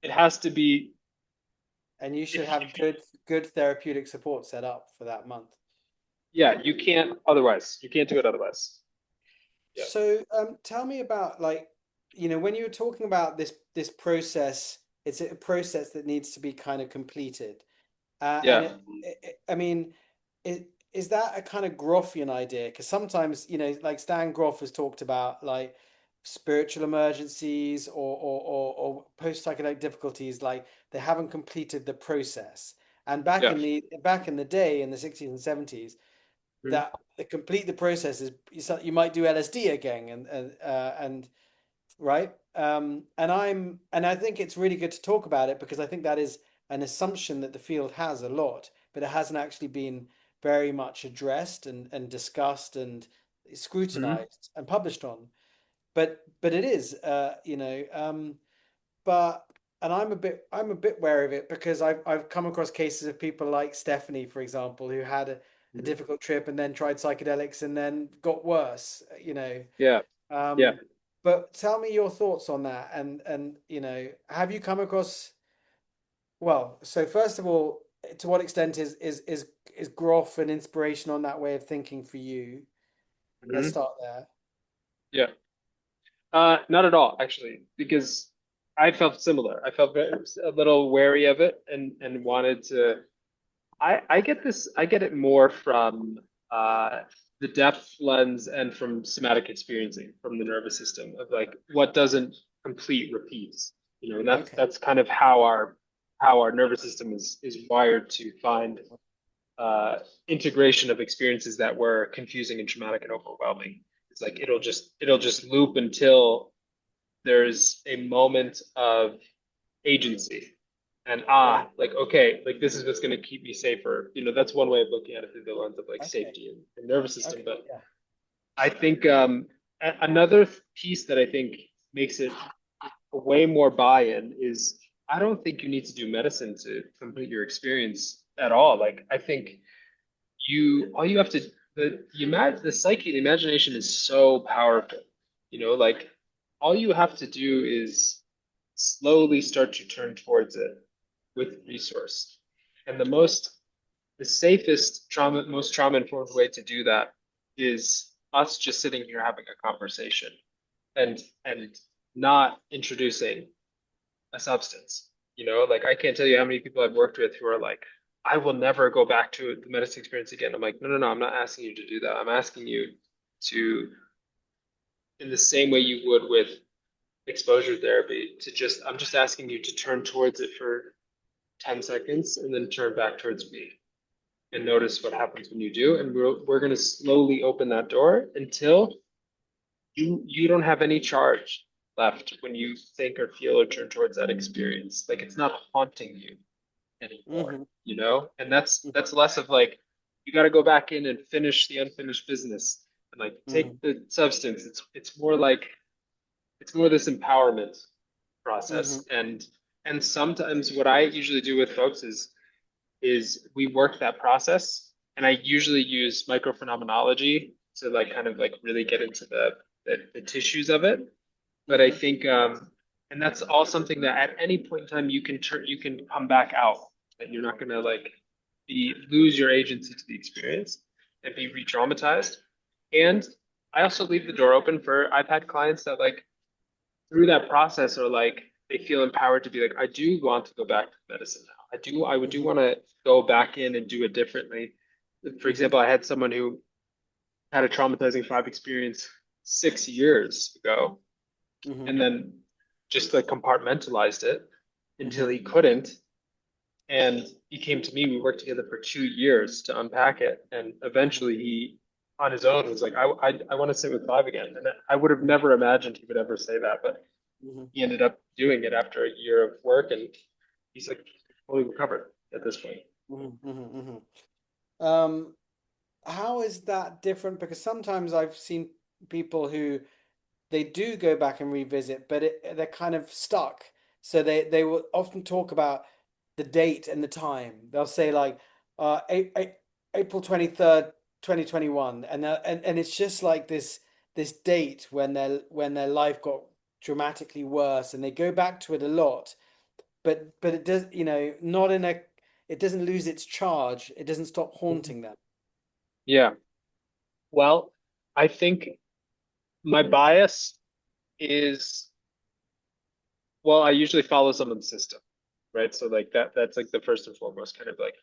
Speaker 2: It has to be.
Speaker 1: and you should have
Speaker 2: If you,
Speaker 1: good therapeutic support set up for that month.
Speaker 2: yeah, you can't otherwise. You can't do it otherwise. Yeah.
Speaker 1: So, tell me about like, when you were talking about this process, it's a process that needs to be kind of completed. And
Speaker 2: Yeah.
Speaker 1: I mean, is that a kind of Groffian idea? Because sometimes, like Stan Groff has talked about like spiritual emergencies or post-psychedelic difficulties, like they haven't completed the process. And
Speaker 2: Yeah.
Speaker 1: back in the day, in the 60s and 70s,
Speaker 2: Mhm.
Speaker 1: that the complete the process is you might do LSD again and right? And I think it's really good to talk about it because I think that is an assumption that the field has a lot, but it hasn't actually been very much addressed and discussed and
Speaker 2: Mhm.
Speaker 1: scrutinized and published on. But it is, but and I'm a bit wary of it because I've come across cases of people like Stephanie, for example, who had a
Speaker 2: Mhm.
Speaker 1: difficult trip and then tried psychedelics and then got worse,
Speaker 2: Yeah. Yeah.
Speaker 1: um, but tell me your thoughts on that. And have you come across? Well, so first of all, to what extent is Groff an inspiration on that way of thinking for you? Let's
Speaker 2: Mhm.
Speaker 1: start there.
Speaker 2: Yeah. Not at all, actually, because I felt similar. I felt a little wary of it and wanted to. I get this. I get it more from uh, the depth lens and from somatic experiencing from the nervous system of like what doesn't complete repeats. And that's
Speaker 1: Okay.
Speaker 2: that's kind of how our nervous system is wired to find uh, integration of experiences that were confusing and traumatic and overwhelming. It's like it'll just loop until there's a moment of agency and
Speaker 1: Right.
Speaker 2: like okay, like this is what's going to keep me safer. That's one way of looking at it through the lens of like
Speaker 1: Okay.
Speaker 2: safety and nervous system.
Speaker 1: Okay.
Speaker 2: But
Speaker 1: Yeah.
Speaker 2: I think another piece that I think makes it a way more buy-in is I don't think you need to do medicine to complete your experience at all. Like I think all you have to the psyche, the imagination is so powerful. Like all you have to do is slowly start to turn towards it with resource. And the safest most trauma informed way to do that is us just sitting here having a conversation and not introducing a substance. Like I can't tell you how many people I've worked with who are like, I will never go back to the medicine experience again. I'm like, no, no, no, I'm not asking you to do that. I'm asking you to, in the same way you would with exposure therapy, I'm just asking you to turn towards it for 10 seconds and then turn back towards me and notice what happens when you do. And we're going to slowly open that door until you don't have any charge left when you think or feel or turn towards that experience. Like it's not haunting you anymore,
Speaker 1: Mm-hmm.
Speaker 2: And that's less of like you got to go back in and finish the unfinished business and like
Speaker 1: Mm-hmm.
Speaker 2: take the substance. It's more like it's more this empowerment
Speaker 1: Mm-hmm.
Speaker 2: process. And sometimes what I usually do with folks is we work that process, and I usually use microphenomenology to like kind of like really get into the tissues of it. But I
Speaker 1: Mm-hmm.
Speaker 2: think and that's all something that at any point in time you can come back out, that you're not gonna like be lose your agency to the experience and be re-traumatized. And I also leave the door open for I've had clients that like through that process are like they feel empowered to be like, I do want to go back to medicine now. I do
Speaker 1: Mm-hmm.
Speaker 2: want to go back in and do it differently. For
Speaker 1: Mm-hmm.
Speaker 2: example, I had someone who had a traumatizing five experience 6 years ago
Speaker 1: Mm-hmm.
Speaker 2: and then just like compartmentalized it until
Speaker 1: Mm-hmm.
Speaker 2: he couldn't. And he came to me. We worked together for 2 years to unpack it. And
Speaker 1: Mm-hmm.
Speaker 2: eventually he, on his own, was like, I want to sit with five again. And I would have never imagined he would ever say that. But
Speaker 1: Mm-hmm.
Speaker 2: he ended up doing it after a year of work. And he's like fully recovered at this point.
Speaker 1: Mm-hmm. Mm-hmm. Mm-hmm. How is that different? Because sometimes I've seen people who they do go back and revisit, but they're kind of stuck. So they will often talk about the date and the time. They'll say like April 23rd, 2021, and it's just like this date when their life got dramatically worse, and they go back to it a lot. But it does, not in a it doesn't lose its charge. It doesn't stop haunting them.
Speaker 2: Yeah. Well, I think my bias is, well, I usually follow someone's system, right? So like that's like the first and foremost kind of like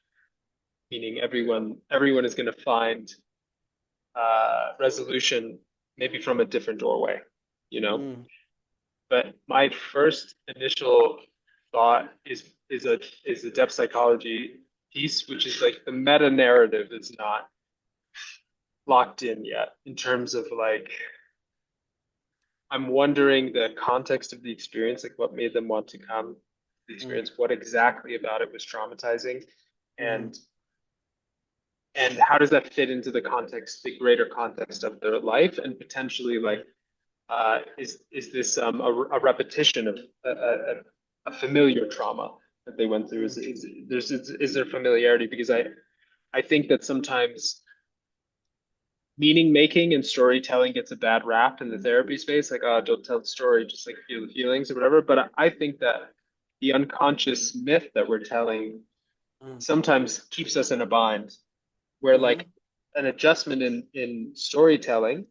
Speaker 2: meaning everyone is going to find resolution maybe from a different doorway, you know?
Speaker 1: Mm,
Speaker 2: But my first initial thought is a depth psychology piece, which is like the meta narrative is not locked in yet in terms of like I'm wondering the context of the experience, like what made them want to come to the
Speaker 1: mm,
Speaker 2: experience, what exactly about it was traumatizing,
Speaker 1: mm,
Speaker 2: and and how does that fit into the context, the greater context of their life, and potentially like is this a repetition of a familiar trauma that they went through?
Speaker 1: mm,
Speaker 2: Is there familiarity? Because I think that sometimes meaning making and storytelling gets a bad rap in the therapy space, like, oh, don't tell the story, just like feel the feelings or whatever. But I think that the unconscious myth that we're telling
Speaker 1: mm,
Speaker 2: sometimes keeps us in a bind where
Speaker 1: mm-hmm.
Speaker 2: like an adjustment in storytelling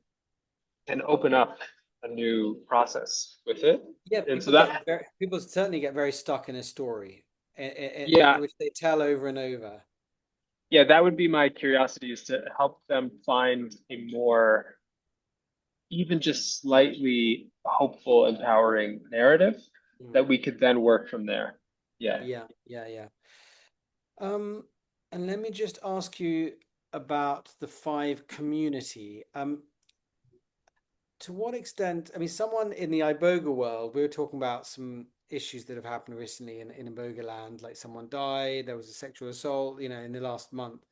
Speaker 2: can open up a new process with it.
Speaker 1: Yeah,
Speaker 2: And so that,
Speaker 1: people certainly get very stuck in a story,
Speaker 2: yeah,
Speaker 1: which they tell over and over.
Speaker 2: yeah, that would be my curiosity is to help them find a more even just slightly hopeful, empowering narrative
Speaker 1: Mm.
Speaker 2: that we could then work from there. Yeah.
Speaker 1: Yeah, yeah, yeah. Um, and let me just ask you about the five community. To what extent, I mean, someone in the Iboga world, we were talking about some issues that have happened recently in Iboga land, like someone died, there was a sexual assault, in the last month.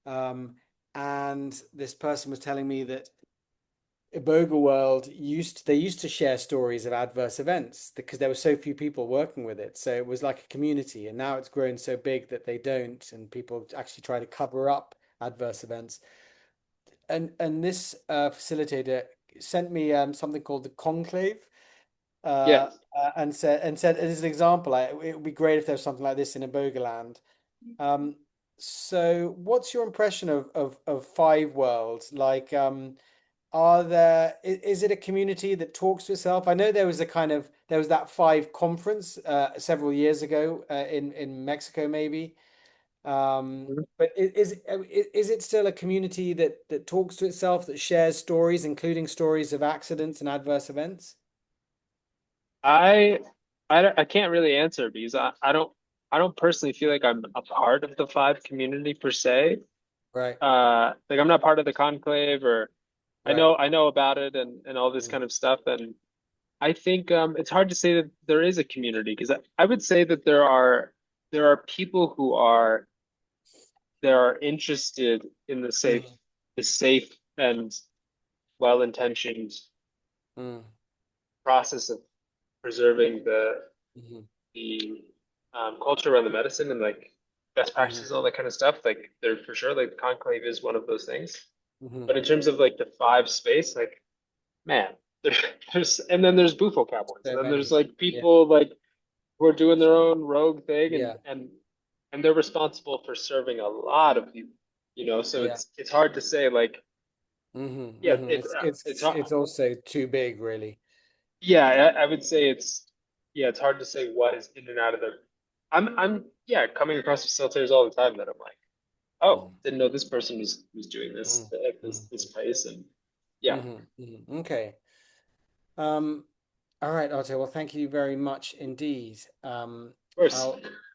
Speaker 1: Um, and this person was telling me that Iboga World used to share stories of adverse events because there were so few people working with it. So it was like a community, and now it's grown so big that they don't, and people actually try to cover up adverse events. And this facilitator sent me something called the conclave,
Speaker 2: Yeah.
Speaker 1: and said as an example, it would be great if there was something like this in Iboga land. Um, so what's your impression of five worlds? Like, is it a community that talks to itself? I know there was that five conference several years ago in Mexico maybe. But is it still a community that talks to itself, that shares stories, including stories of accidents and adverse events?
Speaker 2: I I can't really answer because I don't personally feel like I'm a part of the five community per se.
Speaker 1: Right,
Speaker 2: Like I'm not part of the conclave or
Speaker 1: right.
Speaker 2: I know about it and all this
Speaker 1: Mm,
Speaker 2: kind of stuff. And I think it's hard to say that there is a community because I would say that there are people who are that are interested in
Speaker 1: mm,
Speaker 2: the safe and well-intentioned
Speaker 1: mm,
Speaker 2: process of preserving
Speaker 1: mhm,
Speaker 2: the culture around the medicine and like best
Speaker 1: mhm,
Speaker 2: practices, all that kind of stuff. Like there for sure, like the conclave is one of those things.
Speaker 1: mhm.
Speaker 2: But in terms of like the five space, like man, there, there's and then there's Bufo cowboys, and
Speaker 1: So
Speaker 2: then there's
Speaker 1: many.
Speaker 2: like
Speaker 1: Yeah,
Speaker 2: people like who are doing their own rogue thing,
Speaker 1: yeah,
Speaker 2: and they're responsible for serving a lot of people, you know. So
Speaker 1: yeah.
Speaker 2: it's hard to say like yeah, it's hard.
Speaker 1: It's also too big, really.
Speaker 2: Yeah, I would say it's yeah, it's hard to say what is in and out of the. I'm yeah, coming across facilitators all the time that I'm like, oh,
Speaker 1: Mm,
Speaker 2: didn't know this person was doing
Speaker 1: mm,
Speaker 2: this at
Speaker 1: mm,
Speaker 2: this place, and yeah, of
Speaker 1: Okay. All right, Otto. Well, thank you very much indeed.
Speaker 2: course.
Speaker 1: I'll